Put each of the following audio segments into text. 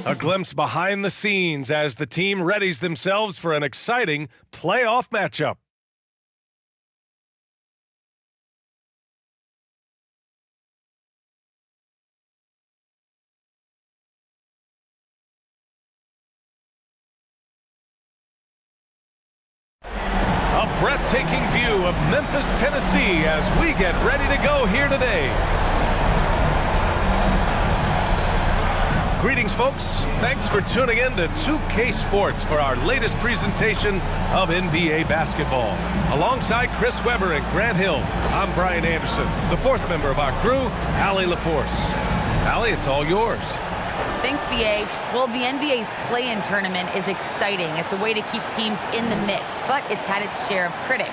A glimpse behind the scenes as the team readies themselves for an exciting playoff matchup. A breathtaking view of Memphis, Tennessee as we get ready to go here today. Greetings, folks. Thanks for tuning in to 2K Sports for our latest presentation of NBA basketball. Alongside Chris Webber and Grant Hill, I'm Brian Anderson, the fourth member of our crew, Allie LaForce. Allie, it's all yours. Thanks, BA. Well, the NBA's play-in tournament is exciting. It's a way to keep teams in the mix, but it's had its share of critics.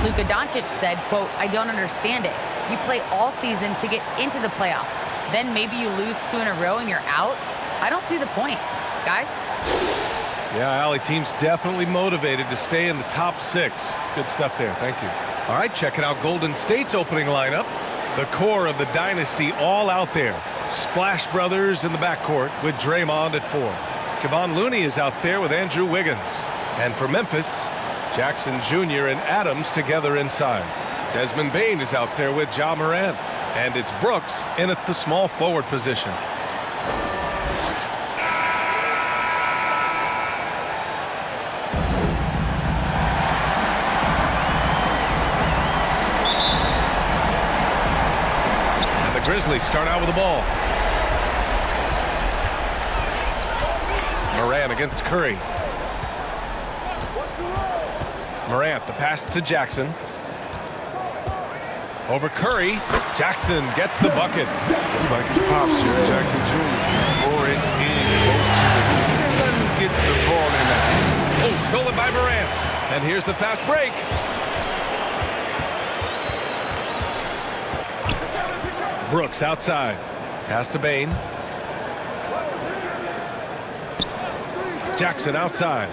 Luka Doncic said, quote, "I don't understand it. You play all season to get into the playoffs. Then maybe you lose 2 in a row and you're out? I don't see the point." Guys? Yeah, Allie, team's definitely motivated to stay in the top 6. Good stuff there. Thank you. All right, checking out Golden State's opening lineup. The core of the dynasty all out there. Splash Brothers in the backcourt with Draymond at 4. Kevon Looney is out there with Andrew Wiggins. And for Memphis, Jackson Jr. and Adams together inside. Desmond Bane is out there with Ja Morant. And it's Brooks in at the small forward position. And the Grizzlies start out with the ball. Morant against Curry. Morant, the pass to Jackson. Over Curry. Jackson gets the bucket. Just like his pops, Jackson Jr. Pour it in close to the hoop and let him get the ball in that. Oh, stolen by Morant. And here's the fast break. Brooks outside. Pass to Bane. Jackson outside.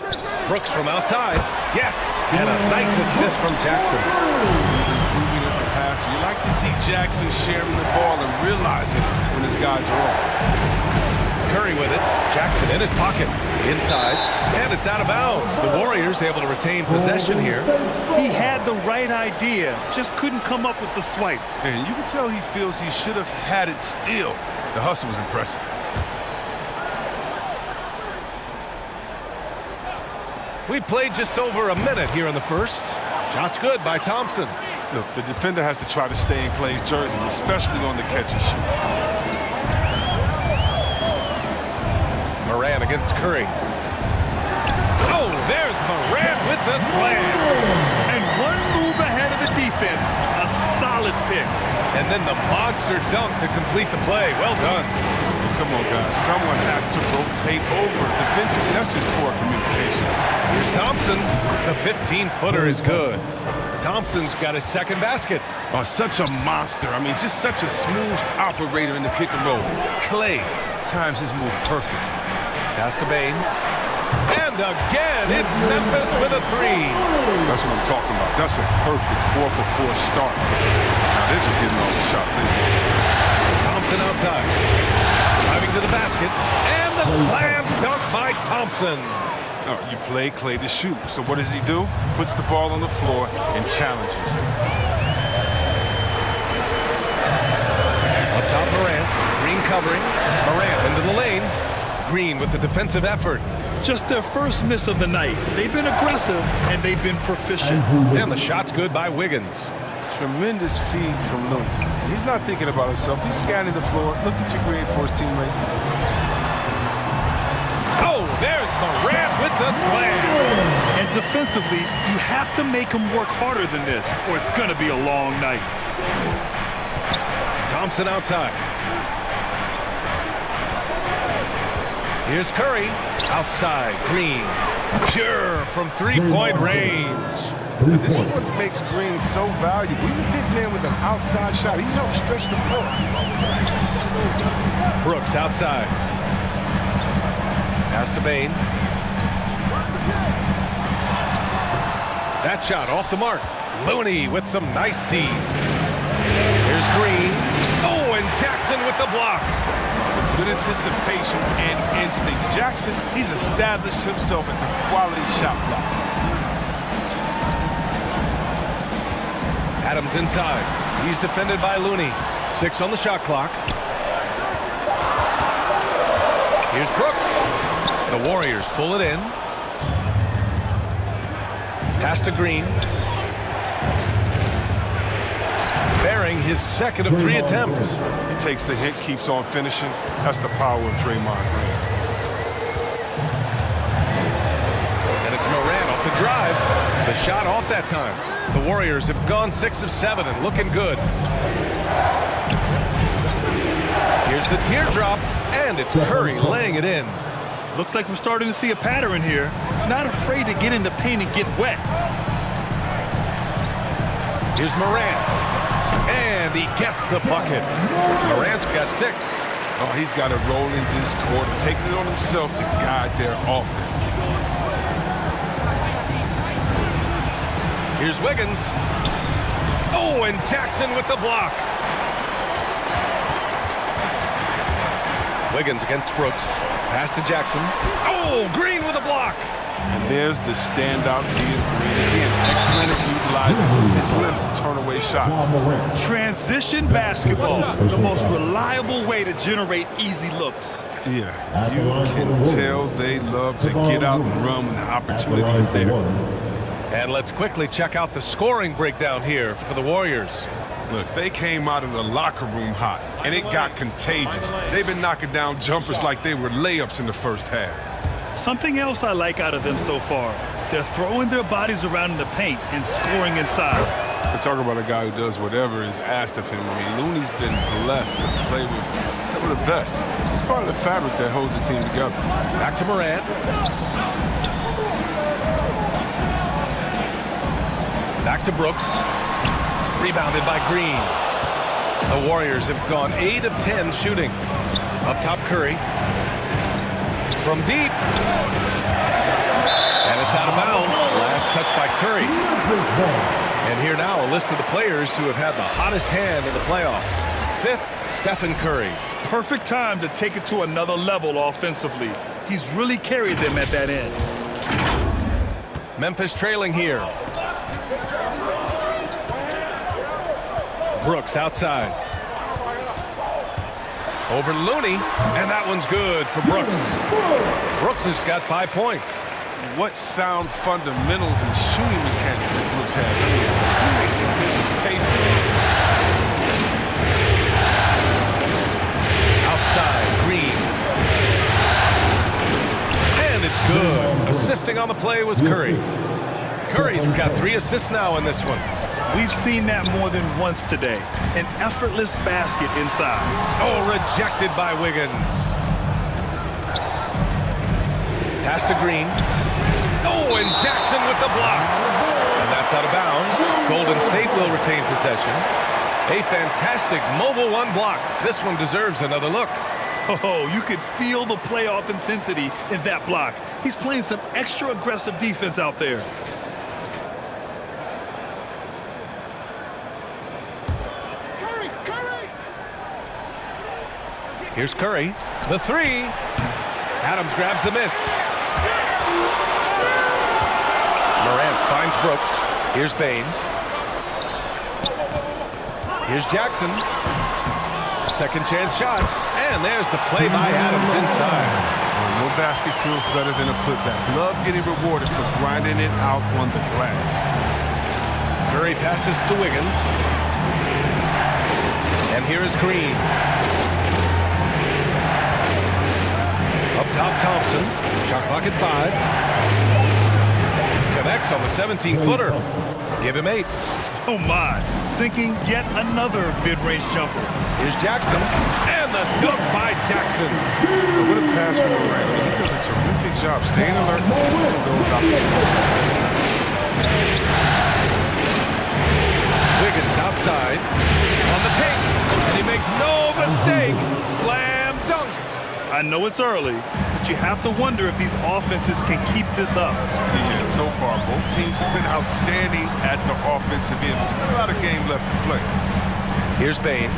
Brooks from outside. Yes! And a nice assist from Jackson. He's improving as a passer. You like to see Jackson sharing the ball and realize it when his guys are off. Curry with it. Jackson in his pocket. Inside. And it's out of bounds. The Warriors able to retain possession here. He had the right idea. Just couldn't come up with the swipe. And you can tell he feels he should have had it still. The hustle was impressive. We played just over a minute here in the first. Shot's good by Thompson. Look, the defender has to try to stay in Clay's jersey, especially on the catch and shoot. Morant against Curry. Oh, there's Morant with the slam. And one move ahead of the defense. A solid pick. And then the monster dunk to complete the play. Well done. Come on, guys. Someone has to rotate over. Defensively, that's just poor communication. Here's Thompson. The 15-footer is good. Thompson's got his second basket. Oh, such a monster. I mean, just such a smooth operator in the pick and roll. Clay times his move perfect. Pass to Bane. And again, it's Memphis with a 3. That's what I'm talking about. That's a perfect 4-for-4 start. Now they're just getting all the shots they want. Thompson outside. Driving to the basket. And the slam dunk by Thompson. Oh, you play Clay to shoot. So what does he do? Puts the ball on the floor and challenges. Up top, Morant. Green covering. Morant into the lane. Green with the defensive effort. Just their first miss of the night. They've been aggressive, and they've been proficient. And the shot's good by Wiggins. Tremendous feed from Looney. He's not thinking about himself. He's scanning the floor, looking to create for his teammates. Oh, there's Morant with the slam. And defensively, you have to make him work harder than this, or it's going to be a long night. Thompson outside. Here's Curry. Outside, Green. Pure from three-point range. But this is what makes Green so valuable. He's a big man with an outside shot. He helps stretch the floor. Brooks outside. Pass to Bane. That shot off the mark. Looney with some nice D. Here's Green. Oh, and Jackson with the block. good anticipation and instincts. Jackson, he's established himself as a quality shot blocker. Adams inside. He's defended by Looney. 6 on the shot clock. Here's Brooks. The Warriors pull it in. Pass to Green. Bearing his second of 3 attempts. He takes the hit, keeps on finishing. That's the power of Draymond Green. And it's Morant off the drive. The shot off that time. The Warriors have gone 6 of 7 and looking good. Here's the teardrop, and it's Curry laying it in. Looks like we're starting to see a pattern here. Not afraid to get in the paint and get wet. Here's Morant. And he gets the bucket. Morant's got 6. Oh, he's got to roll in this quarter, taking it on himself to guide their offense. Here's Wiggins. Oh, and Jackson with the block. Wiggins against Brooks. Pass to Jackson. Oh, Green with a block. And there's the standout Green. Again, excellent at utilizing his length to turn away shots. Transition basketball, the most reliable way to generate easy looks. Yeah, you can tell they love to get out and run when the opportunity is there. And let's quickly check out the scoring breakdown here for the Warriors. Look, they came out of the locker room hot, and it got contagious. They've been knocking down jumpers like they were layups in the first half. Something else I like out of them so far, they're throwing their bodies around in the paint and scoring inside. We're talking about a guy who does whatever is asked of him. I mean, Looney's been blessed to play with some of the best. He's part of the fabric that holds the team together. Back to Morant. Back to Brooks. Rebounded by Green. The Warriors have gone 8 of 10 shooting. Up top, Curry. From deep. And it's out of bounds. Last touch by Curry. And here now, a list of the players who have had the hottest hand in the playoffs. 5th, Stephen Curry. Perfect time to take it to another level offensively. He's really carried them at that end. Memphis trailing here. Brooks outside. Over to Looney, and that one's good for Brooks. Brooks has got 5 points. What sound fundamentals and shooting mechanics that Brooks has. I mean, he makes defenders pay for it. Outside, Green. And it's good. Assisting on the play was Curry. Curry's got 3 assists now in this one. We've seen that more than once today. An effortless basket inside. Oh, rejected by Wiggins. Pass to Green. Oh, and Jackson with the block. And that's out of bounds. Golden State will retain possession. A fantastic mobile 1 block. This one deserves another look. Oh, you could feel the playoff intensity in that block. He's playing some extra aggressive defense out there. Here's Curry. The 3. Adams grabs the miss. Morant finds Brooks. Here's Bane. Here's Jackson. Second chance shot. And there's the play by Adams inside. No basket feels better than a putback. Love getting rewarded for grinding it out on the glass. Curry passes to Wiggins. And here is Green. Up top, Thompson. Shot clock at 5. Connects on the 17-footer. Give him 8. Oh, my. Sinking yet another mid-range jumper. Here's Jackson. And the dunk by Jackson. What a pass from Morant. He does a terrific job staying alert and seeing those opportunities. Wiggins outside. On the take. And he makes no mistake. Slam dunk. I know it's early, but you have to wonder if these offenses can keep this up. Yeah, so far, both teams have been outstanding at the offensive end. Not a lot of game left to play. Here's Bane.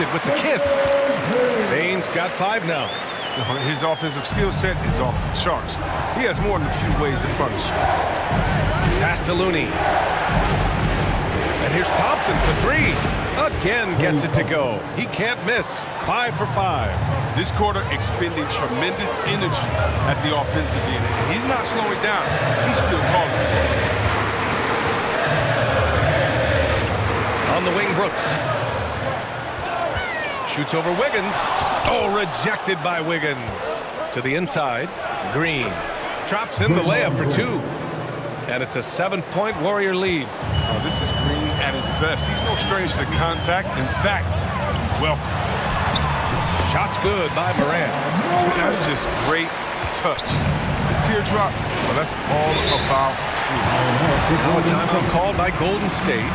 it with the kiss. Bane's got 5 now. His offensive skill set is off the charts. He has more than a few ways to punish. Pass to Looney. And here's Thompson for 3. Again gets it to go. He can't miss. 5 for 5. This quarter expending tremendous energy at the offensive end. He's not slowing down. He's still calling. On the wing, Brooks. Shoots over Wiggins. Oh, rejected by Wiggins. To the inside, Green. Drops in the layup for 2. And it's a 7-point Warrior lead. Oh, this is Green at his best. He's no stranger to contact. In fact, welcome. Shot's good by Morant. That's just great touch. The teardrop, well, that's all about food. Now a timeout called by Golden State.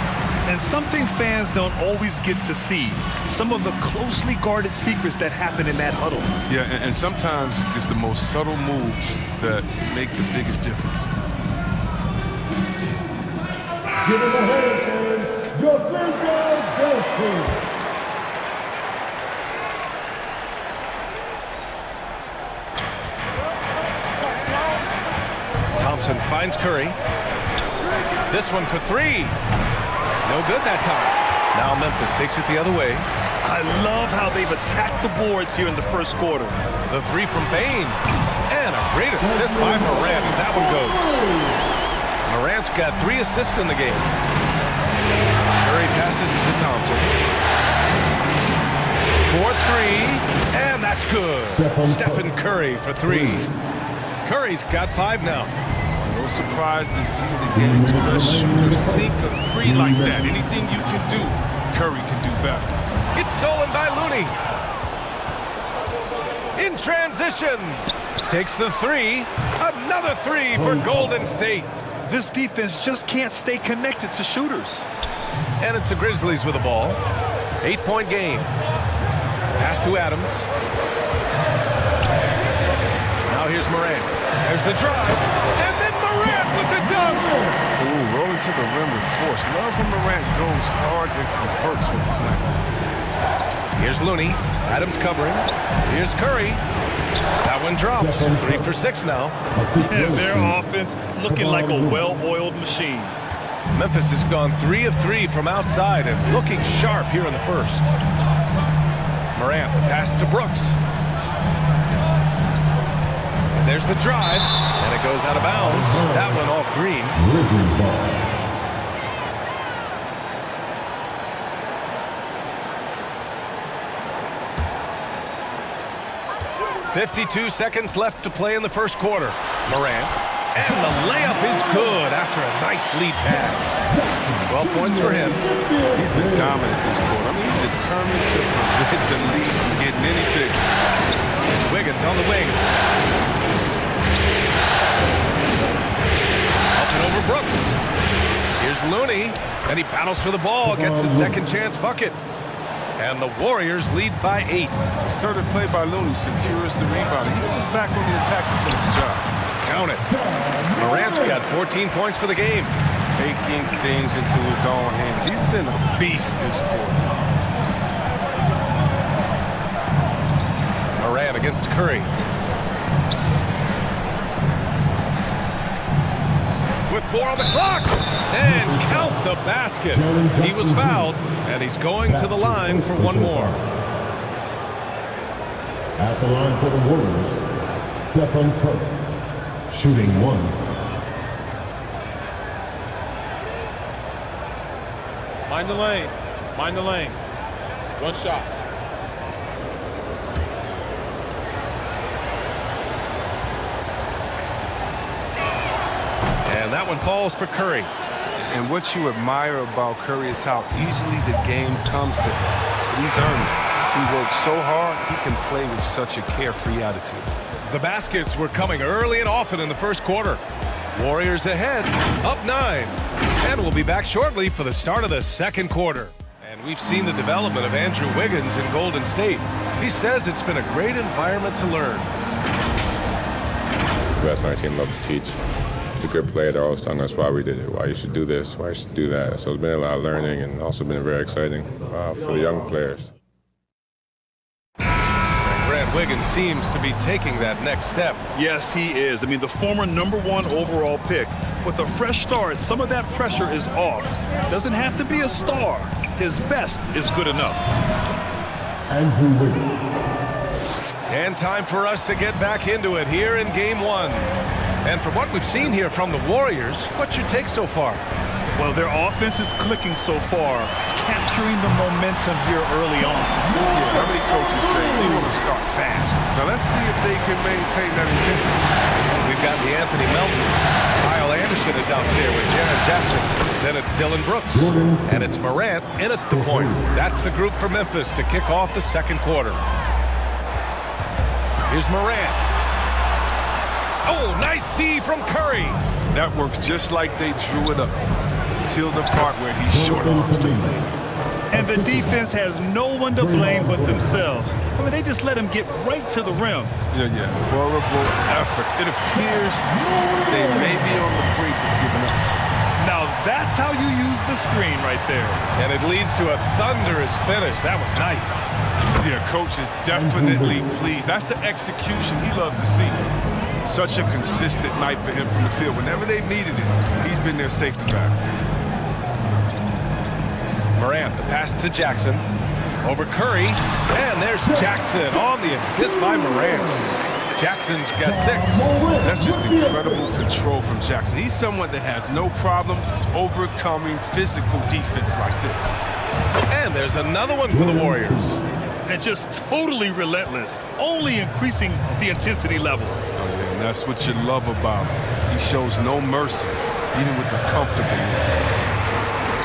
And something fans don't always get to see, some of the closely guarded secrets that happen in that huddle. Yeah, and sometimes it's the most subtle moves that make the biggest difference. Give him a hand, fans. Your Grizzlies goes to. Thompson finds Curry. This one for 3. No good that time. Now Memphis takes it the other way. I love how they've attacked the boards here in the first quarter. The 3 from Bane. And a great assist by Morant as that one goes. Morant's got 3 assists in the game. Curry passes it to Thompson. 4-3, and that's good. Stephen Curry for 3. Curry's got 5 now. No surprise to see the game's best shooter sink a 3 like that. Anything you can do, Curry can do better. It's stolen by Looney. In transition. Takes the 3. Another 3 for Golden State. This defense just can't stay connected to shooters. And it's the Grizzlies with the ball. 8-point game. Pass to Adams. Now here's Morant. There's the drive. And then Morant with the dunk. Ooh, rolling to the rim with force. Love when Morant goes hard and converts with the snap. Here's Looney. Adams covering. Here's Curry. That one drops. 3 for 6 now. And their offense looking like a well-oiled machine. Memphis has gone 3 of 3 from outside and looking sharp here in the first. Morant, the pass to Brooks. And there's the drive, and it goes out of bounds. That one off Green. 52 seconds left to play in the first quarter. Morant. And the layup is good after a nice lead pass. 12 points for him. He's been dominant this quarter. I mean, he's determined to prevent the lead from getting any bigger. It's Wiggins on the wing. Up and over Brooks. Here's Looney. And he battles for the ball, gets the second chance bucket. And the Warriors lead by 8. Assertive play by Looney secures the rebound. He goes back on the attack to finish the job. Count it. Morant's got 14 points for the game. Taking things into his own hands. He's been a beast this quarter. Morant against Curry. With 4 on the clock. And count the basket. He was fouled, and he's going to the line for one more. At the line for the Warriors, Stephen Curry, shooting 1. Mind the lanes. Mind the lanes. One shot. And that one falls for Curry. And what you admire about Curry is how easily the game comes to him. He's earned it. He works so hard, he can play with such a carefree attitude. The baskets were coming early and often in the first quarter. Warriors ahead, up 9. And we'll be back shortly for the start of the second quarter. And we've seen the development of Andrew Wiggins in Golden State. He says it's been a great environment to learn. The best on our team love to teach. The good player, they're always telling us why we did it, why you should do this, why you should do that. So it's been a lot of learning and also been very exciting for the young players. Wiggins seems to be taking that next step. Yes, he is. I mean, the former #1 overall pick. With a fresh start, some of that pressure is off. Doesn't have to be a star. His best is good enough. Andrew Wiggins. And time for us to get back into it here in Game 1. And from what we've seen here from the Warriors, what's your take so far? Well, their offense is clicking so far, capturing the momentum here early on. Yeah, how many coaches say they want to start fast? Now let's see if they can maintain that intensity. We've got the Anthony Melton. Kyle Anderson is out there with Jaren Jackson. Then it's Dylan Brooks. And it's Morant in at the point. That's the group for Memphis to kick off the second quarter. Here's Morant. Oh, nice D from Curry. That works just like they drew it up until the part where he short arms the lane. And the defense has no one to blame but themselves. I mean, they just let him get right to the rim. Yeah. Horrible effort. It appears they may be on the brink of giving up. Now, that's how you use the screen right there. And it leads to a thunderous finish. That was nice. Yeah, coach is definitely pleased. That's the execution he loves to see. Such a consistent night for him from the field. Whenever they've needed it, he's been their safety valve. Morant, the pass to Jackson. Over Curry. And there's Jackson on the assist by Morant. Jackson's got 6. That's just incredible control from Jackson. He's someone that has no problem overcoming physical defense like this. And there's another one for the Warriors. And just totally relentless, only increasing the intensity level. Oh, yeah, and that's what you love about him. He shows no mercy, even with the comfortable.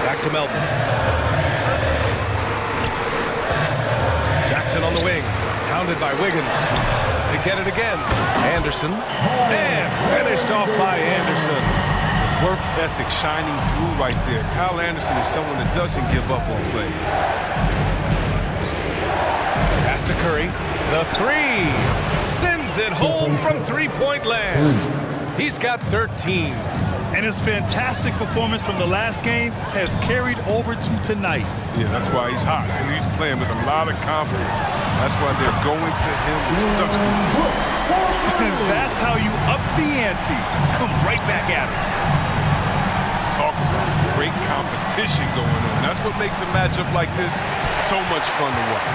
Back to Melton. Jackson on the wing, pounded by Wiggins. They get it again. Anderson. And finished off by Anderson. Work ethic shining through right there. Kyle Anderson is someone that doesn't give up on plays. Pass to Curry. The 3. Sends it home from three-point land. He's got 13. And his fantastic performance from the last game has carried over to tonight. Yeah, that's why he's hot. And he's playing with a lot of confidence. That's why they're going to him with such consistency. And that's how you up the ante. Come right back at it. Talk about great competition going on. That's what makes a matchup like this so much fun to watch.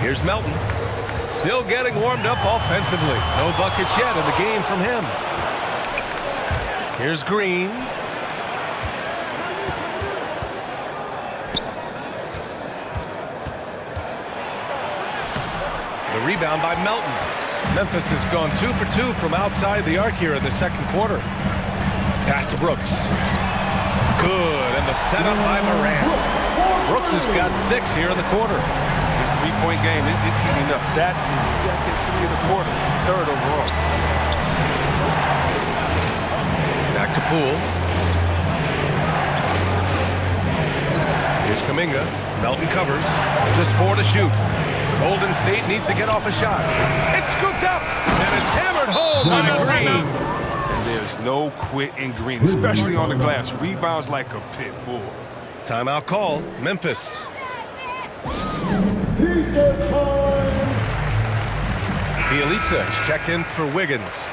Here's Melton. Still getting warmed up offensively. No buckets yet in the game from him. Here's Green. The rebound by Melton. Memphis has gone 2 for 2 from outside the arc here in the second quarter. Pass to Brooks. Good, and the setup by Morant. Brooks has got 6 here in the quarter. His three-point game is heating up. That's his second 3 of the quarter, 3rd overall. Back to Poole. Here's Kuminga. Melton covers. Just 4 to shoot. Golden State needs to get off a shot. It's scooped up, and it's hammered home by Green. And there's no quit in Green, especially on the glass. Rebounds like a pit bull. Timeout call, Memphis. T-shirt time. Bielitsa is checked in for Wiggins.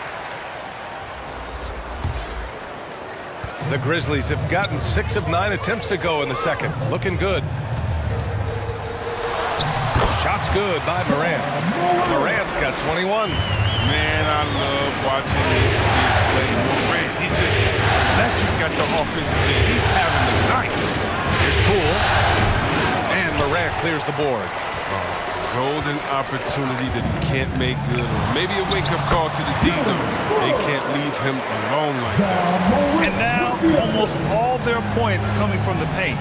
The Grizzlies have gotten 6 of 9 attempts to go in the second. Looking good. Shot's good by Morant. Morant's got 21. Man, I love watching this kid play. Morant, he's just electric at the offensive end. He's having the night. Here's Poole. And Morant clears the board. Golden opportunity that he can't make good on. Maybe a wake-up call to the D, though. They can't leave him alone like that. And now, almost all their points coming from the paint.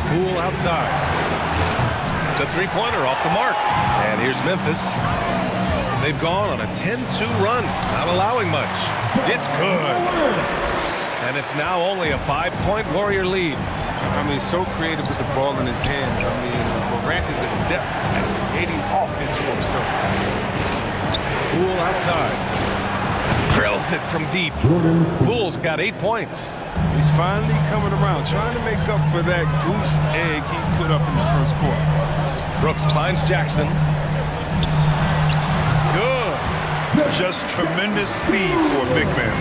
Poole outside. The three-pointer off the mark. And here's Memphis. They've gone on a 10-2 run, not allowing much. It's good. And it's now only a 5-point Warrior lead. I mean, so creative with the ball in his hands. I mean, Morant is adept at creating offense for himself. Poole outside. Drills it from deep. Poole's got 8 points. He's finally coming around, trying to make up for that goose egg he put up in the first quarter. Brooks finds Jackson. Good. Just tremendous speed for a big man.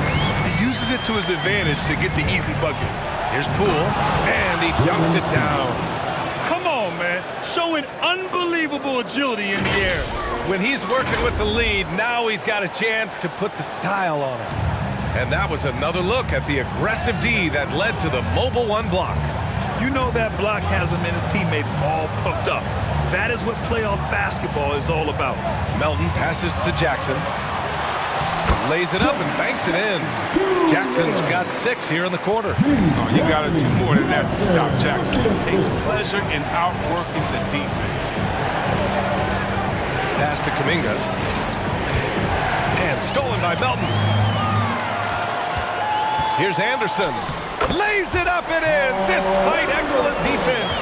He uses it to his advantage to get the easy buckets. Here's Poole, and he dunks it down. Come on, man. Showing unbelievable agility in the air. When he's working with the lead, now he's got a chance to put the style on it. And that was another look at the aggressive D that led to the mobile one block. You know that block has him and his teammates all pumped up. That is what playoff basketball is all about. Melton passes to Jackson. Lays it up and banks it in. Jackson's got 6 here in the quarter. Oh, you got to do more than that to stop Jackson. He takes pleasure in outworking the defense. Pass to Kuminga. And stolen by Melton. Here's Anderson. Lays it up and in, despite excellent defense.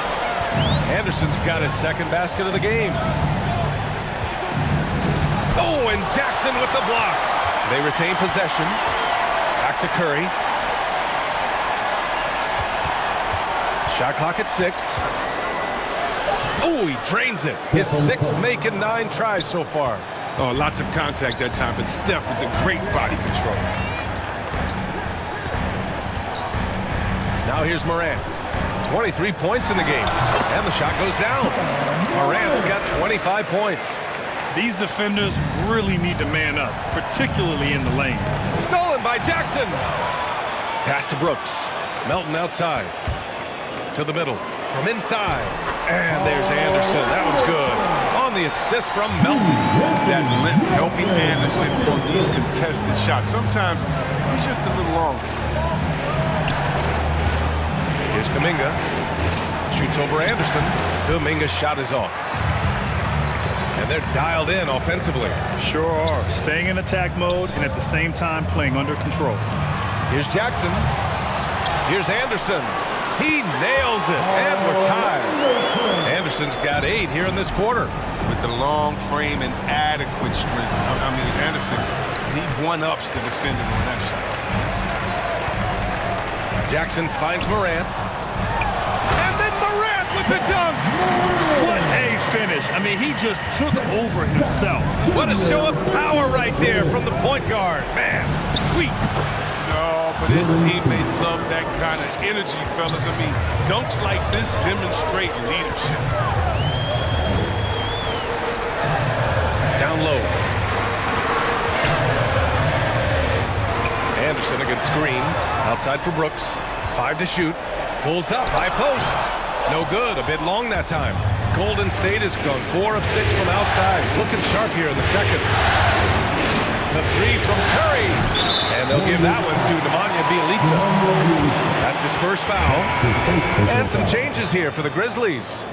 Anderson's got his second basket of the game. Oh, and Jackson with the block. They retain possession. Back to Curry. Shot clock at 6. Oh, he drains it. His 6th make in 9 tries so far. Oh, lots of contact that time, but Steph with the great body control. Now here's Morant. 23 points in the game. And the shot goes down. Morant's got 25 points. These defenders really need to man up, particularly in the lane. Stolen by Jackson. Pass to Brooks. Melton outside. To the middle. From inside. And there's Anderson. That one's good. On the assist from Melton. That limp helping Anderson on these contested shots. Sometimes he's just a little long. Here's Kuminga. Shoots over Anderson. Kuminga's shot is off. And they're dialed in offensively. Sure are. Staying in attack mode and at the same time playing under control. Here's Jackson. Here's Anderson. He nails it. And we're tied. Anderson's got 8 here in this quarter. With the long frame and adequate strength. I mean, Anderson, he one-ups the defender on that shot. Jackson finds Morant. And then Morant with the dunk. What a finish. I mean, he just took over himself. What a show of power right there from the point guard. Man, sweet. No, but his teammates love that kind of energy, fellas. I mean, dunks like this demonstrate leadership. Down low. Anderson against Green. Outside for Brooks. 5 to shoot. Pulls up. High post. No good. A bit long that time. Golden State has gone 4 of 6 from outside. Looking sharp here in the second. The 3 from Curry. And they'll give that one to Nemanja Bjelica. That's his first foul. And some changes here for the Grizzlies.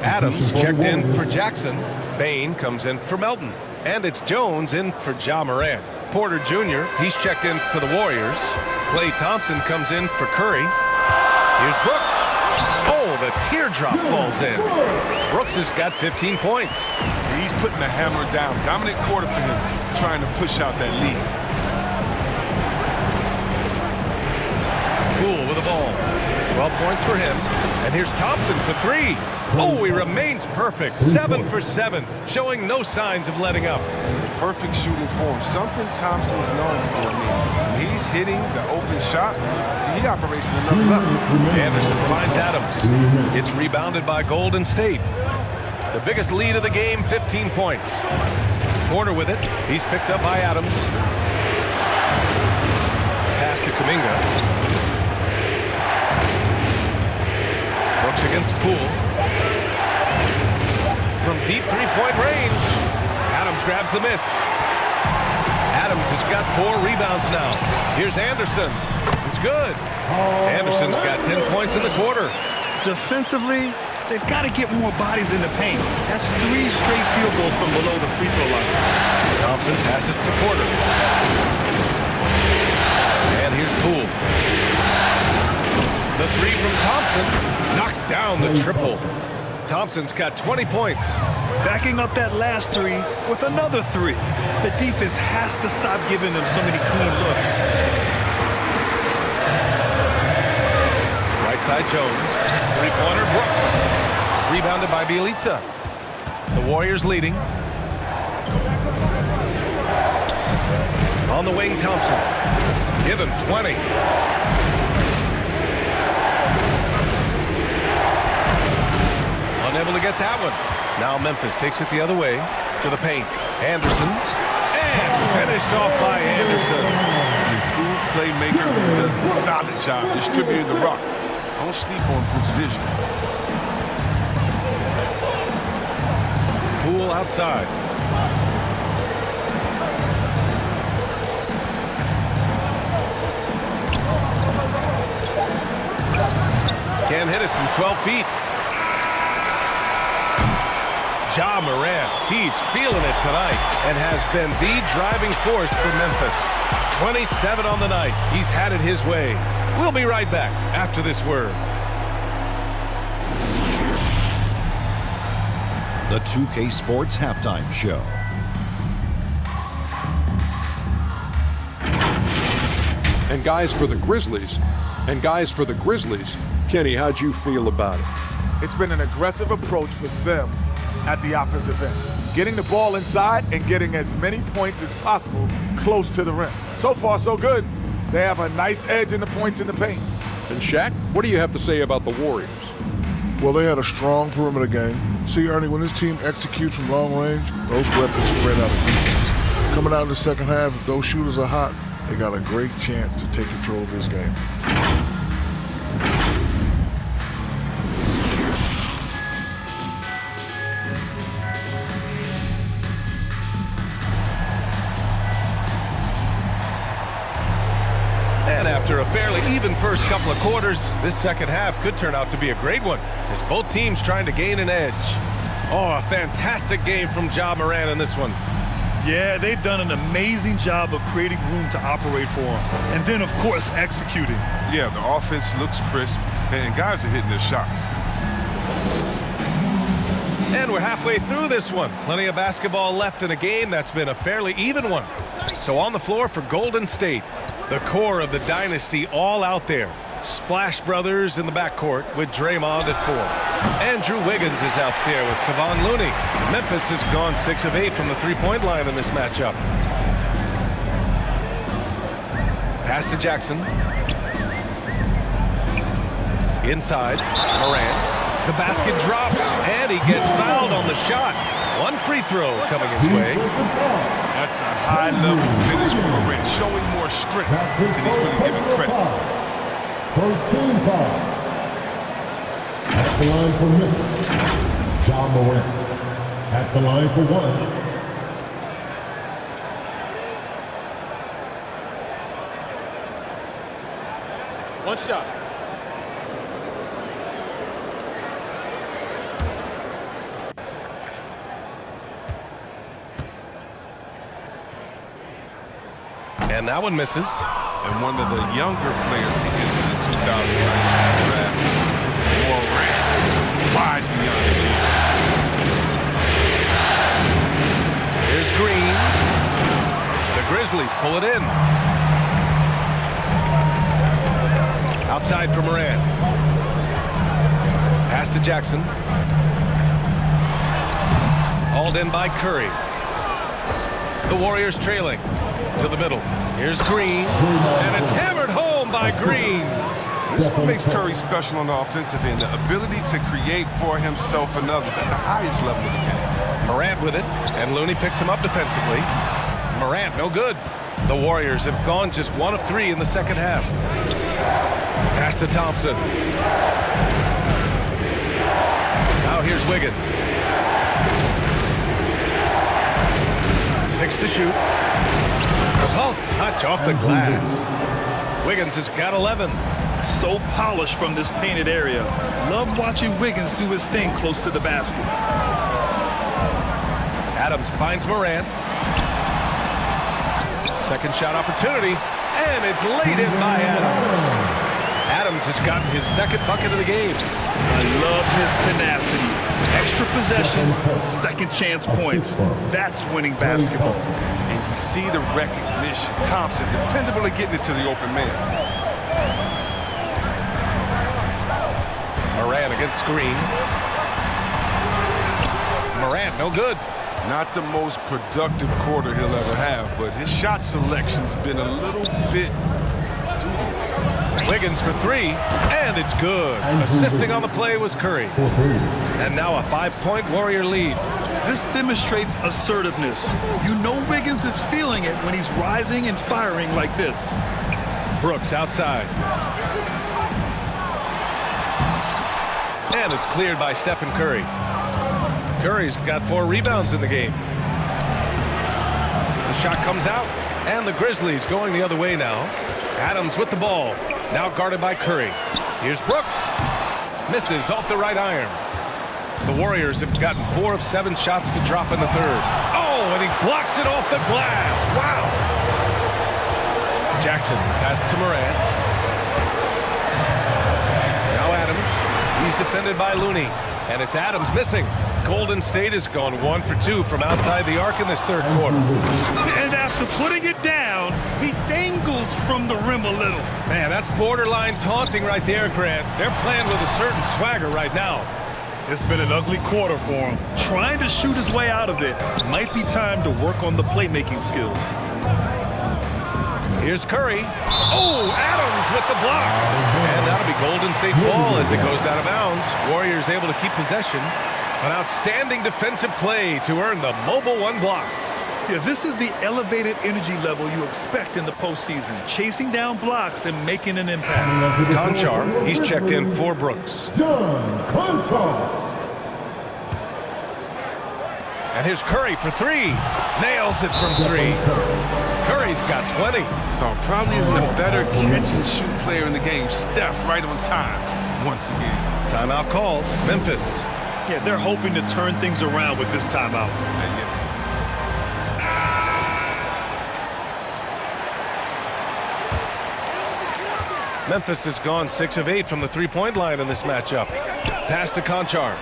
Adams checked in for Jackson. Bain comes in for Melton. And it's Jones in for Ja Morant. Porter Jr., he's checked in for the Warriors. Klay Thompson comes in for Curry. Here's Brooks. Oh, the teardrop falls in. Brooks has got 15 points. He's putting the hammer down. Dominant quarter for him, trying to push out that lead. Poole with the ball. 12 points for him. And here's Thompson for 3. Oh, he remains perfect. 7 for 7, showing no signs of letting up. Perfect shooting form. Something Thompson's known for. When he's hitting the open shot, he operates at another level. Anderson finds Adams. It's rebounded by Golden State. The biggest lead of the game, 15 points. Porter with it. He's picked up by Adams. Pass to Kuminga. Brooks against Poole. From deep three-point range. Adams grabs the miss. Adams has got 4 rebounds now. Here's Anderson. It's good. Anderson's got 10 points in the quarter. Defensively, they've got to get more bodies in the paint. That's 3 straight field goals from below the free throw line. Thompson passes to Porter. And here's Poole. The 3 from Thompson knocks down the triple. Thompson's got 20 points. Backing up that last 3 with another 3. The defense has to stop giving them so many clean looks. outside Jones. Three-pointer, Brooks. Rebounded by Bielitsa. The Warriors leading. On the wing, Thompson. Give him 20. Unable to get that one. Now Memphis takes it the other way to the paint. Anderson. And finished off by Anderson. An improved playmaker who does a solid job distributing the rock. Don't sleep on Brooks' vision. Poole outside. Can't hit it from 12 feet. Ja Morant, he's feeling it tonight and has been the driving force for Memphis. 27 on the night. He's had it his way. We'll be right back after this word. The 2K Sports Halftime Show. And guys, for the Grizzlies, Kenny, how'd you feel about it? It's been an aggressive approach for them at the offensive end, getting the ball inside and getting as many points as possible close to the rim. So far, so good. They have a nice edge in the points in the paint. And Shaq, what do you have to say about the Warriors? Well, they had a strong perimeter game. See, Ernie, when this team executes from long range, those weapons spread out of defense. Coming out in the second half, if those shooters are hot, they got a great chance to take control of this game. And after a fairly even first couple of quarters, this second half could turn out to be a great one as both teams trying to gain an edge. Oh, a fantastic game from Ja Morant in this one. Yeah, they've done an amazing job of creating room to operate for him. And then, of course, executing. Yeah, the offense looks crisp, and guys are hitting their shots. And we're halfway through this one. Plenty of basketball left in a game that's been a fairly even one. So on the floor for Golden State, the core of the dynasty all out there. Splash Brothers in the backcourt with Draymond at 4. Andrew Wiggins is out there with Kevon Looney. Memphis has gone 6 of 8 from the three-point line in this matchup. Pass to Jackson. Inside, Morant. The basket drops, and he gets fouled on the shot. One free throw coming his way. That's a high-level finish for Morant, showing more strength than he's really given credit for. First team foul. At the line for Memphis, Ja Morant. At the line for 1. One shot. And that one misses. And one of the younger players to enter the 2019 draft, Morant, wise beyond his years. Here's Green. The Grizzlies pull it in. Outside for Morant. Pass to Jackson. Hauled in by Curry. The Warriors trailing to the middle. Here's Green, and it's hammered home by Green. This is what makes Curry special on the offensive end, the ability to create for himself and others at the highest level of the game. Morant with it, and Looney picks him up defensively. Morant, no good. The Warriors have gone just 1 of 3 in the second half. Pass to Thompson. Now here's Wiggins. 6 to shoot. Soft touch off the glass. Wiggins has got 11. So polished from this painted area. Love watching Wiggins do his thing close to the basket. Adams finds Morant. Second shot opportunity, and it's laid in by Adams. Adams has gotten his second bucket of the game. I love his tenacity. Extra possessions, second chance points. That's winning basketball. And you see the recognition. Thompson, dependable at getting it to the open man. Morant against Green. Morant, no good. Not the most productive quarter he'll ever have, but his shot selection's been a little bit dubious. Wiggins for three, and it's good. Assisting on the play was Curry. And now a 5-point Warrior lead. This demonstrates assertiveness. You know Wiggins is feeling it when he's rising and firing like this. Brooks outside. And it's cleared by Stephen Curry. Curry's got 4 rebounds in the game. The shot comes out, and the Grizzlies going the other way now. Adams with the ball, now guarded by Curry. Here's Brooks. Misses off the right iron. The Warriors have gotten 4 of 7 shots to drop in the third. Oh, and he blocks it off the glass. Wow. Jackson pass to Morant. Now Adams. He's defended by Looney. And it's Adams missing. Golden State has gone 1 for 2 from outside the arc in this third quarter. And after putting it down, he dangles from the rim a little. Man, that's borderline taunting right there, Grant. They're playing with a certain swagger right now. It's been an ugly quarter for him. Trying to shoot his way out of it. Might be time to work on the playmaking skills. Here's Curry. Oh, Adams with the block. And that'll be Golden State's ball as it goes out of bounds. Warriors able to keep possession. An outstanding defensive play to earn the mobile 1 block. Yeah, this is the elevated energy level you expect in the postseason. Chasing down blocks and making an impact. Conchar, he's checked in for Brooks. John Conchar. And here's Curry for 3. Nails it from 3. Curry's got 20. Oh, probably isn't a better catch-and-shoot player in the game. Steph right on time once again. Timeout called. Memphis. Yeah, they're hoping to turn things around with this timeout. Memphis has gone 6 of 8 from the 3-point line in this matchup. Pass to Conchar.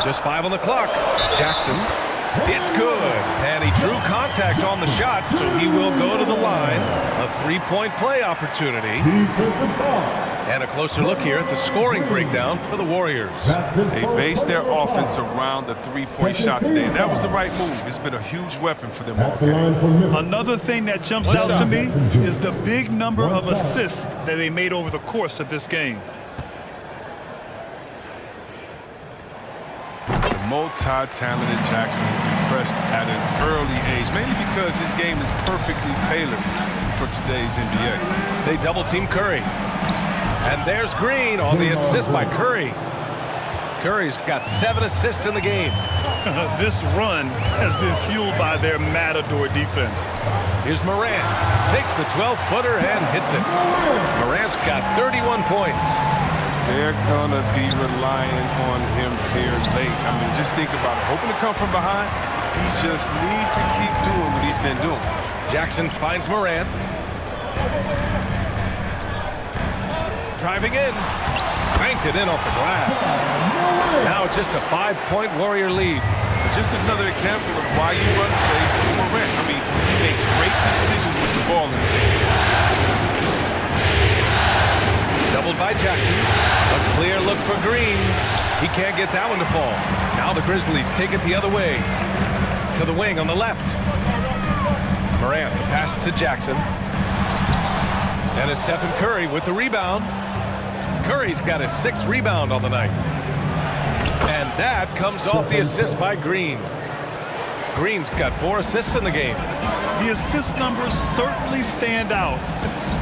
Just 5 on the clock. Jackson. It's good. And he drew contact on the shot, so he will go to the line. A 3-point play opportunity. And a closer look here at the scoring breakdown for the Warriors. They based their offense around the 3-point shot today, and that was the right move. It's been a huge weapon for them all game. Another thing that jumps out to me is the big number of assists that they made over the course of this game. Multi-talented Jackson is impressed at an early age, mainly because his game is perfectly tailored for today's NBA. They double-team Curry. And there's Green on the assist by Curry. Curry's got 7 assists in the game. This run has been fueled by their matador defense. Here's Morant. Takes the 12-footer and hits it. Morant's got 31 points. They're going to be relying on him here late. I mean, just think about it. Hoping to come from behind, he just needs to keep doing what he's been doing. Jackson finds Morant. Driving in. Banked it in off the glass. Now it's just a 5-point Warrior lead. Just another example of why you run plays to Morant. I mean, he makes great decisions with the ball in his hand. Doubled by Jackson. A clear look for Green. He can't get that one to fall. Now the Grizzlies take it the other way. To the wing on the left. Morant, the pass to Jackson. And it's Stephen Curry with the rebound. Curry's got his 6th rebound on the night. And that comes off the assist by Green. Green's got 4 assists in the game. The assist numbers certainly stand out.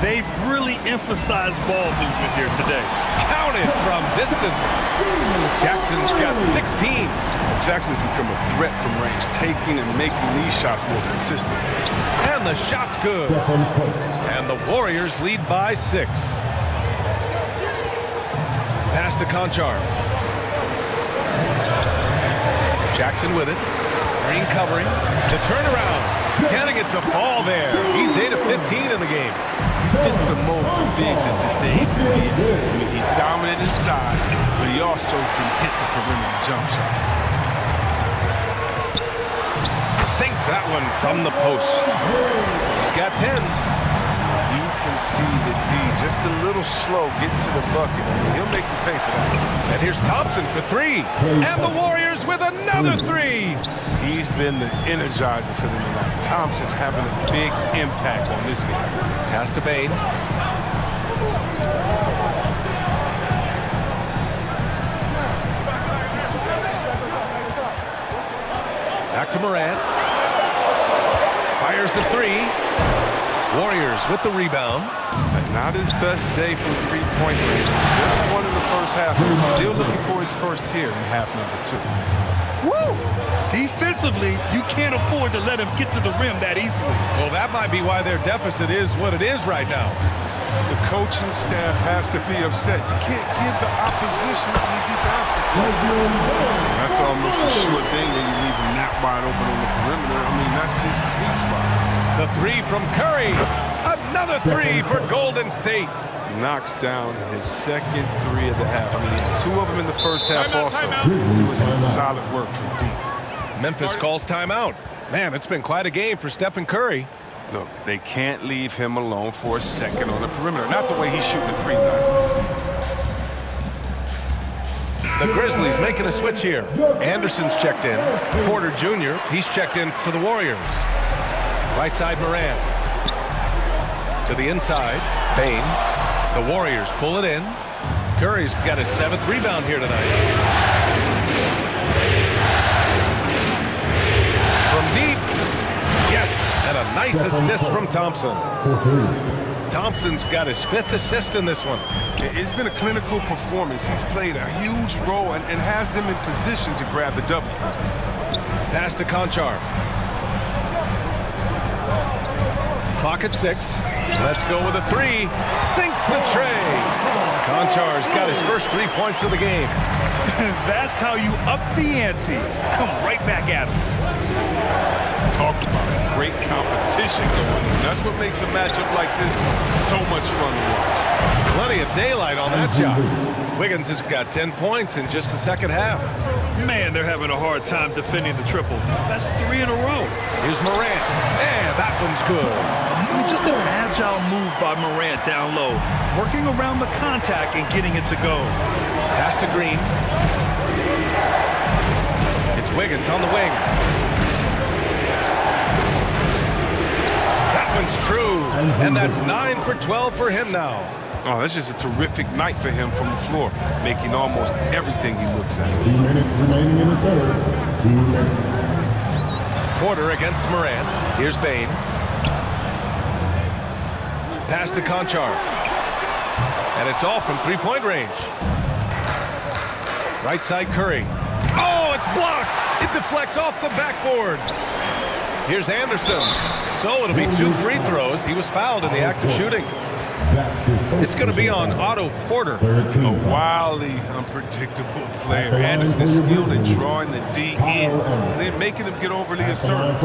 They've really emphasized ball movement here today. Counted from distance. Jackson's got 16. Jackson's become a threat from range, taking and making these shots more consistent. And the shot's good. And the Warriors lead by 6. Pass to Conchar. Jackson with it. Green covering. The turnaround. Getting it to fall there. He's 8 of 15 in the game. He fits the mold for bigs in today's NBA. I mean, he's dominant inside, but he also can hit the perimeter jump shot. sinks that one from the post. He's got 10. You can see the D just a little slow getting to the bucket. He'll make you pay for that. And here's Thompson for 3. And the Warriors with another 3. He's been the energizer for them tonight. Thompson having a big impact on this game. Pass to Bain. Back to Morant. Fires the 3. Warriors with the rebound. But not his best day from three-point range. Just one in the first half. He's still looking for his first here in half number 2. Woo! Defensively, you can't afford to let him get to the rim that easily. Well, that might be why their deficit is what it is right now. The coaching staff has to be upset. You can't give the opposition easy baskets. That's almost a sure thing when you leave him that wide open on the perimeter. I mean, that's his sweet spot. The 3 from Curry. Another 3 for Golden State. Knocks down his second 3 of the half. I mean, he had 2 of them in the first half also. Doing some solid work from deep. Memphis calls timeout. Man, it's been quite a game for Stephen Curry. Look, they can't leave him alone for a second on the perimeter. Not the way he's shooting a 3 tonight. The Grizzlies making a switch here. Anderson's checked in. Porter Jr., he's checked in for the Warriors. Right side, Morant. To the inside, Bain. The Warriors pull it in. Curry's got his 7th rebound here tonight. From deep. Yes, and a nice assist from Thompson. Thompson's got his 5th assist in this one. It's been a clinical performance. He's played a huge role and has them in position to grab the double. Pass to Conchar. Clock at 6. Let's go with a 3. Sinks the tray. Conchar's got his first 3 points of the game. That's how you up the ante. Come right back at him. Let's talk about it. Great competition going on. That's what makes a matchup like this so much fun to watch. Plenty of daylight on that shot. Wiggins has got 10 points in just the second half. Man, they're having a hard time defending the triple. That's 3 in a row. Here's Morant. And that one's good. Just an agile move by Morant down low, working around the contact and getting it to go. Pass to Green. It's Wiggins on the wing. That one's true. And that's 9 for 12 for him now. Oh, that's just a terrific night for him from the floor, making almost everything he looks at. 2 minutes remaining in the third. 2 minutes. Porter against Morant. Here's Bain. Pass to Conchar. And it's all from 3-point range. Right side Curry. Oh, it's blocked. It deflects off the backboard. Here's Anderson. So it'll be 2 free throws. He was fouled in the act of shooting. It's going to be on Otto Porter. A wildly unpredictable player. Anderson is skilled at drawing the D in, then making them get overly assertive.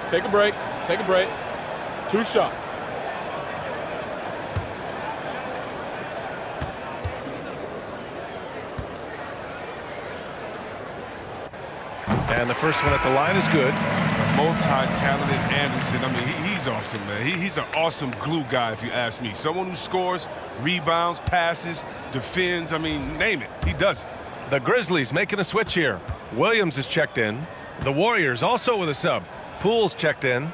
Take a break. Take a break. 2 shots. And the first one at the line is good. Multi-talented Anderson. I mean, he's awesome, man. He's an awesome glue guy, if you ask me. Someone who scores, rebounds, passes, defends. I mean, name it. He does it. The Grizzlies making a switch here. Williams is checked in. The Warriors also with a sub. Poole's checked in.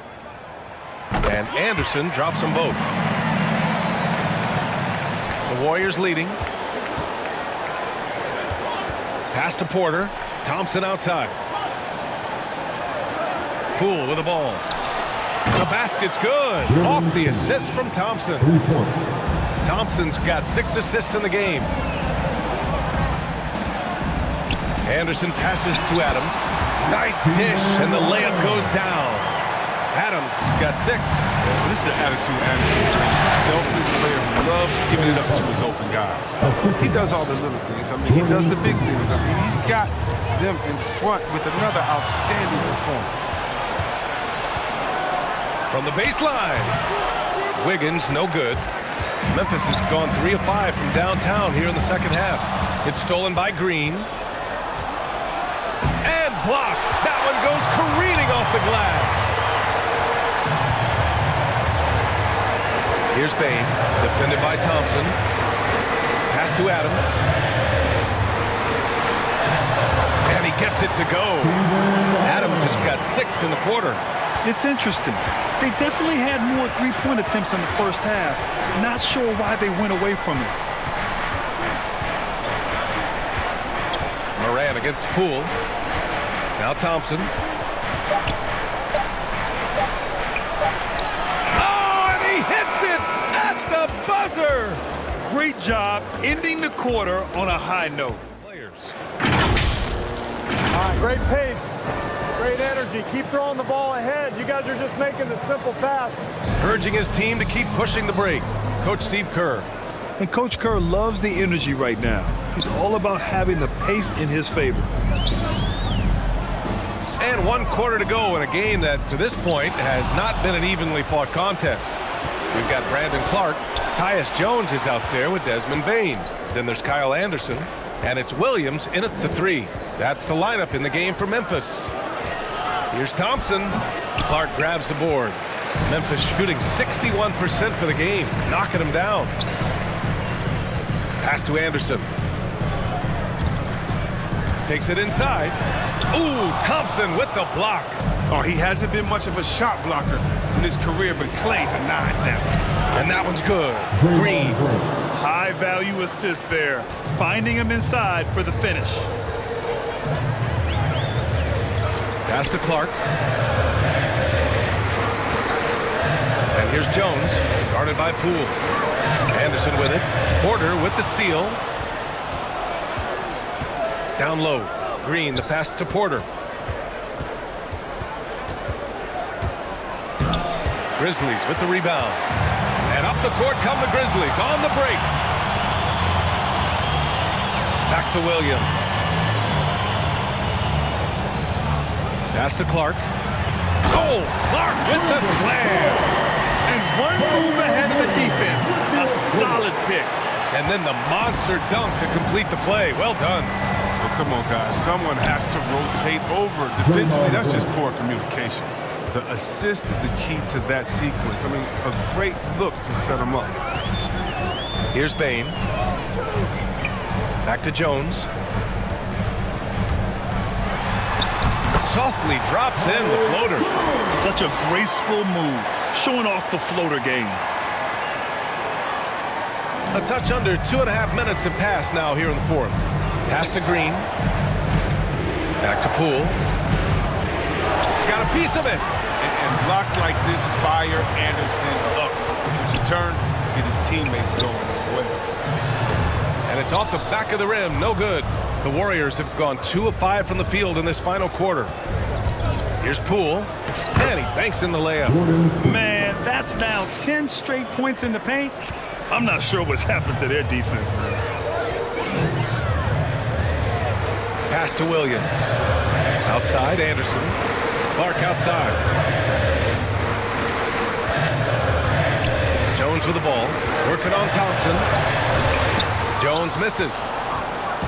And Anderson drops them both. The Warriors leading. Pass to Porter. Thompson outside. Poole with the ball. The basket's good. Off the assist from Thompson. 3 points. Thompson's got 6 assists in the game. Anderson passes to Adams. Nice dish, and the layup goes down. Adams got 6. This is the attitude Anderson brings. A selfless player who loves giving it up to his open guys. He does all the little things. I mean, he does the big things. I mean, he's got them in front with another outstanding performance. From the baseline. Wiggins, no good. Memphis has gone 3 of 5 from downtown here in the second half. It's stolen by Green. And blocked. That one goes careening off the glass. Here's Bain, defended by Thompson. Pass to Adams. And he gets it to go. Adams has got 6 in the quarter. It's interesting. They definitely had more three-point attempts in the first half. Not sure why they went away from it. Moran against Poole. Now Thompson. Oh, and he hits it at the buzzer. Great job ending the quarter on a high note. Players. All right, great pace. Great energy. Keep throwing the ball ahead. You guys are just making the simple pass. Urging his team to keep pushing the break. Coach Steve Kerr. And Coach Kerr loves the energy right now. He's all about having the pace in his favor. And 1 quarter to go in a game that, to this point, has not been an evenly fought contest. We've got Brandon Clark. Tyus Jones is out there with Desmond Bain. Then there's Kyle Anderson. And it's Williams in at the 3. That's the lineup in the game for Memphis. Here's Thompson. Clark grabs the board. Memphis shooting 61% for the game, knocking him down. Pass to Anderson. Takes it inside. Ooh, Thompson with the block. Oh, he hasn't been much of a shot blocker in his career, but Clay denies that. And that one's good. Green. High value assist there. Finding him inside for the finish. Pass to Clark. And here's Jones, guarded by Poole. Anderson with it. Porter with the steal. Down low. Green, the pass to Porter. Grizzlies with the rebound. And up the court come the Grizzlies on the break. Back to Williams. Pass to Clark. Oh, Clark with the slam. And one move ahead of the defense. A solid pick. And then the monster dunk to complete the play. Well done. Well, come on, guys. Someone has to rotate over. Defensively, that's just poor communication. The assist is the key to that sequence. I mean, a great look to set him up. Here's Bain. Back to Jones. Softly drops in the floater. Such a graceful move, showing off the floater game. A touch under 2.5 minutes have passed now here in the fourth. Pass to Green. Back to Poole. Got a piece of it. And blocks like this fire Anderson up. As you turn, get his teammates going as well. And it's off the back of the rim. No good. The Warriors have gone 2 of 5 from the field in this final quarter. Here's Poole. And he banks in the layup. Man, that's now 10 straight points in the paint. I'm not sure what's happened to their defense, man. Pass to Williams. Outside, Anderson. Clark outside. Jones with the ball. Working on Thompson. Jones misses.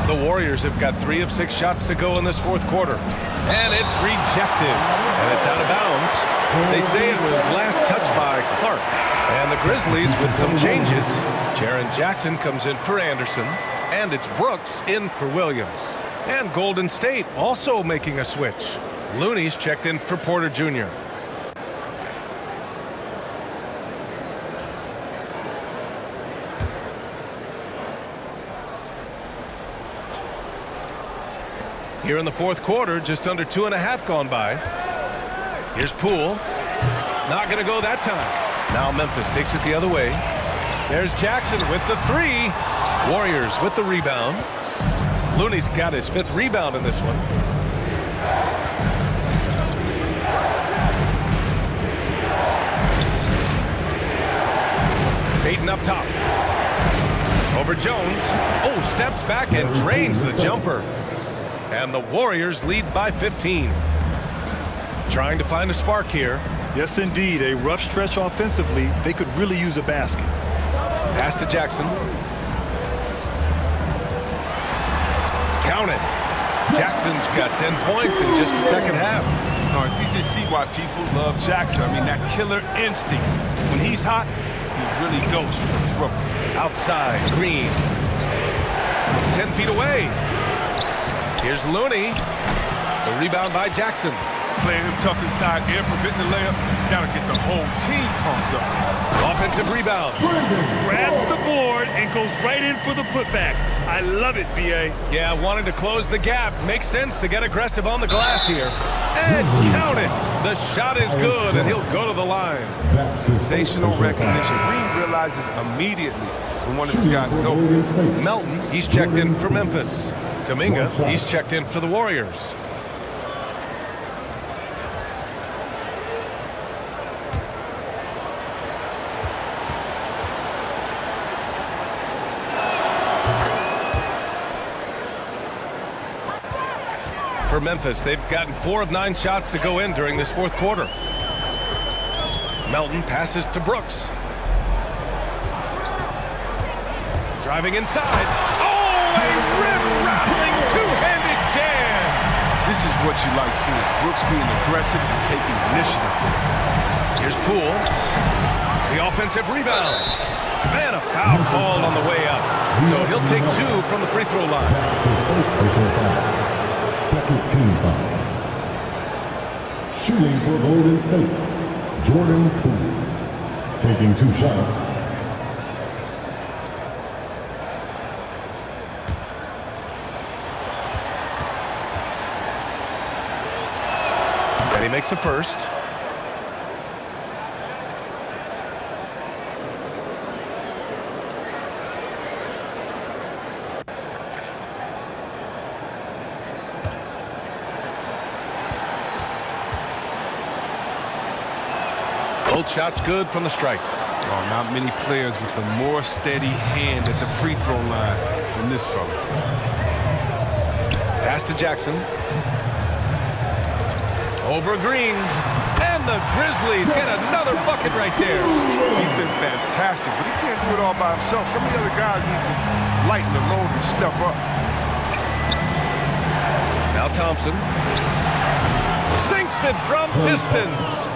The Warriors have got 3 of 6 shots to go in this fourth quarter. And it's rejected. And it's out of bounds. They say it was last touched by Clark. And the Grizzlies with some changes. Jaren Jackson comes in for Anderson. And it's Brooks in for Williams. And Golden State also making a switch. Looney's checked in for Porter Jr. Here in the fourth quarter, just under 2.5 gone by. Here's Poole. Not going to go that time. Now Memphis takes it the other way. There's Jackson with the 3. Warriors with the rebound. Looney's got his 5th rebound in this one. Payton up top. Over Jones. Oh, steps back and drains the jumper. And the Warriors lead by 15. Trying to find a spark here. Yes, indeed. A rough stretch offensively. They could really use a basket. Pass to Jackson. Count it. Jackson's got 10 points in just the second half. No, it's easy to see why people love Jackson. I mean, that killer instinct. When he's hot, he really goes for the throat. Outside, Green. 10 feet away. Here's Looney. The rebound by Jackson. Playing him tough inside air, preventing the layup. Gotta get the whole team pumped up. Offensive rebound. Grabs the board and goes right in for the putback. I love it, B.A. Yeah, wanting to close the gap. Makes sense to get aggressive on the glass here. And count it. The shot is good, and he'll go to the line. Sensational recognition. Green realizes immediately when one of his guys is open. Melton, he's checked in for Memphis. Kuminga, he's checked in for the Warriors. For Memphis, they've gotten 4 of 9 shots to go in during this fourth quarter. Melton passes to Brooks. Driving inside. Oh, a rim-rattling two-handed jam. This is what you like seeing. Brooks being aggressive and taking initiative. Here's Poole. The offensive rebound. And a foul called on the way up. So he'll take 2 from the free throw line. That's his first personal foul. Second team foul. Shooting for Golden State, Jordan Poole. Taking 2 shots. And he makes the first. Both shots good from the strike. Oh, not many players with the more steady hand at the free throw line than this fella. Pass to Jackson. Over Green. And the Grizzlies get another bucket right there. He's been fantastic, but he can't do it all by himself. Some of the other guys need to lighten the load and step up. Now Thompson. Sinks it from distance.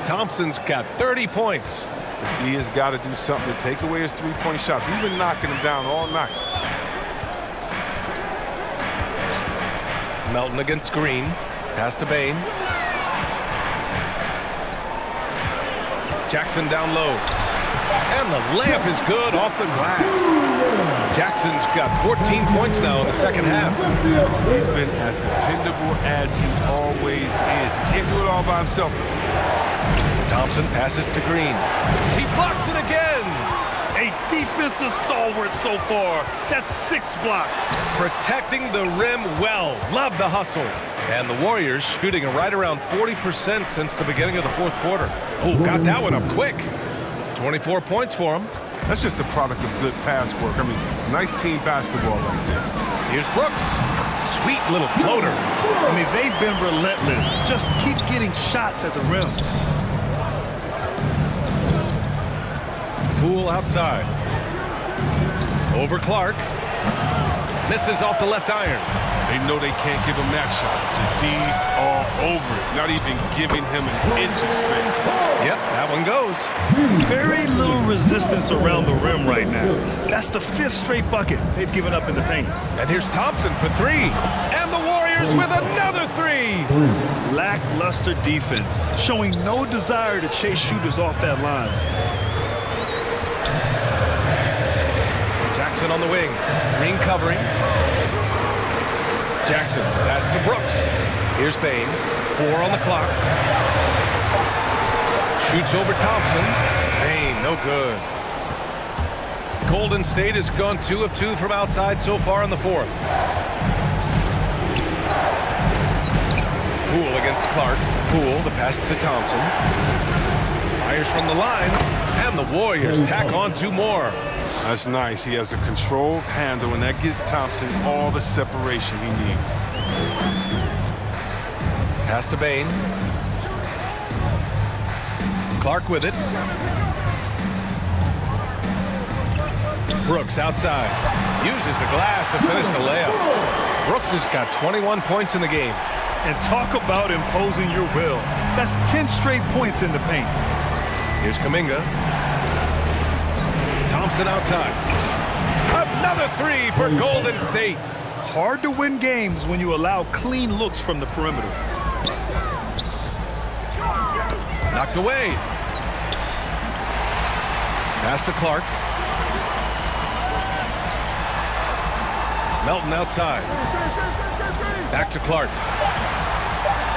Thompson's got 30 points. The D has got to do something to take away his three-point shots. He's been knocking them down all night. Melton against Green. Pass to Bain. Jackson down low. And the layup is good off the glass. Jackson's got 14 points now in the second half. He's been as dependable as he always is. He can't do it all by himself. Thompson passes to Green. He blocks it again. A defensive stalwart so far. That's 6 blocks. Protecting the rim well. Love the hustle. And the Warriors shooting right around 40% since the beginning of the fourth quarter. Oh, got that one up quick. 24 points for him. That's just the product of good pass work. I mean, nice team basketball right there. Here's Brooks. Sweet little floater. I mean, they've been relentless. Just keep getting shots at the rim. Poole outside. Over Clark. Misses off the left iron. They know they can't give him that shot. The D's all over it. Not even giving him an inch of space. Yep, that one goes. Very little resistance around the rim right now. That's the 5th straight bucket they've given up in the paint. And here's Thompson for 3. And the Warriors with another 3. Lackluster defense, showing no desire to chase shooters off that line. Jackson on the wing. Green covering. Jackson pass to Brooks. Here's Bain. 4 on the clock. Shoots over Thompson. Bain, no good. Golden State has gone 2 of 2 from outside so far in the fourth. Poole against Clark. Poole, the pass to Thompson. Fires from the line. And the Warriors tack on 2 more. That's nice. He has a controlled handle, and that gives Thompson all the separation he needs. Pass to Bain. Clark with it. Brooks outside. Uses the glass to finish the layup. Brooks has got 21 points in the game. And talk about imposing your will. That's 10 straight points in the paint. Here's Kuminga. Thompson outside. Another three for Golden State. Hard to win games when you allow clean looks from the perimeter. Knocked away. Pass to Clark. Melton outside. Back to Clark.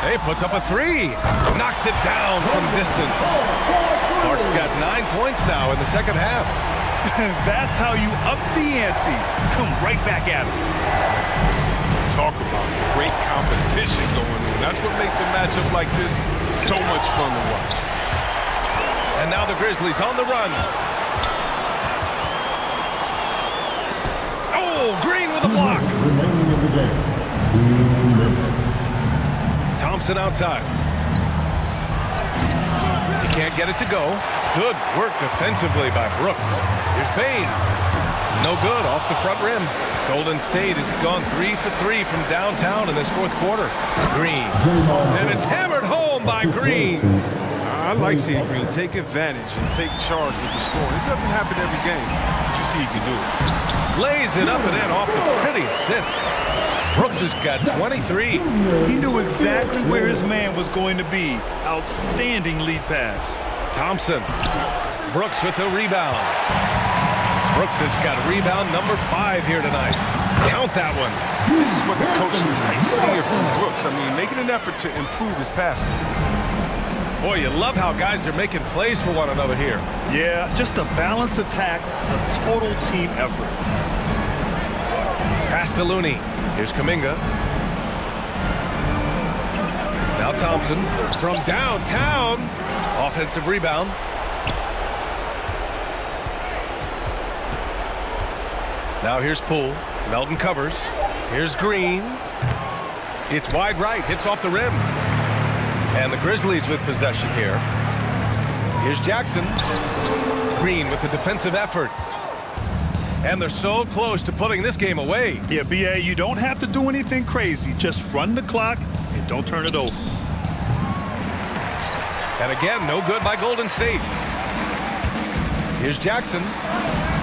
Hey, puts up a three. Knocks it down from distance. Clark's got 9 points now in the second half. That's how you up the ante. Come right back at him. Talk about great competition going on. That's what makes a matchup like this so much fun to watch. And now the Grizzlies on the run. Oh, Green with a block. Thompson outside. He can't get it to go. Good work defensively by Brooks. Here's Payne. No good off the front rim. Golden State has gone 3 for 3 from downtown in this fourth quarter. Green. And it's hammered home by Green. I like seeing Green take advantage and take charge with the scoring. It doesn't happen every game, but you see he can do it. Lays it up and in off the pretty assist. Brooks has got 23. He knew exactly where his man was going to be. Outstanding lead pass. Thompson. Brooks with the rebound. Brooks has got rebound number 5 here tonight. Count that one. This is what the coach likes seeing from Brooks. I mean, making an effort to improve his passing. Boy, you love how guys are making plays for one another here. Yeah, just a balanced attack, a total team effort. Pass to Looney. Here's Kuminga. Now Thompson from downtown. Offensive rebound. Now here's Poole. Melton covers. Here's Green. It's wide right. Hits off the rim. And the Grizzlies with possession here. Here's Jackson. Green with the defensive effort. And they're so close to putting this game away. Yeah, BA, you don't have to do anything crazy. Just run the clock and don't turn it over. And again, no good by Golden State. Here's Jackson.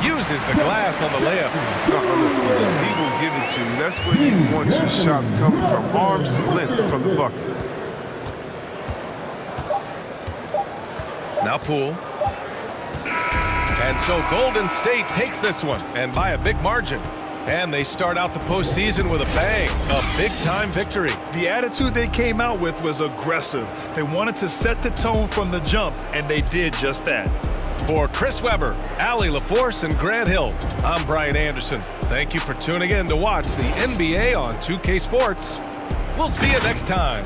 Uses the glass on the layup. He will give it to you. That's where you want your shots coming from. Arm's length from the bucket. Now Poole. And so Golden State takes this one, and by a big margin. And they start out the postseason with a bang, a big-time victory. The attitude they came out with was aggressive. They wanted to set the tone from the jump, and they did just that. For Chris Webber, Allie LaForce, and Grant Hill, I'm Brian Anderson. Thank you for tuning in to watch the NBA on 2K Sports. We'll see you next time.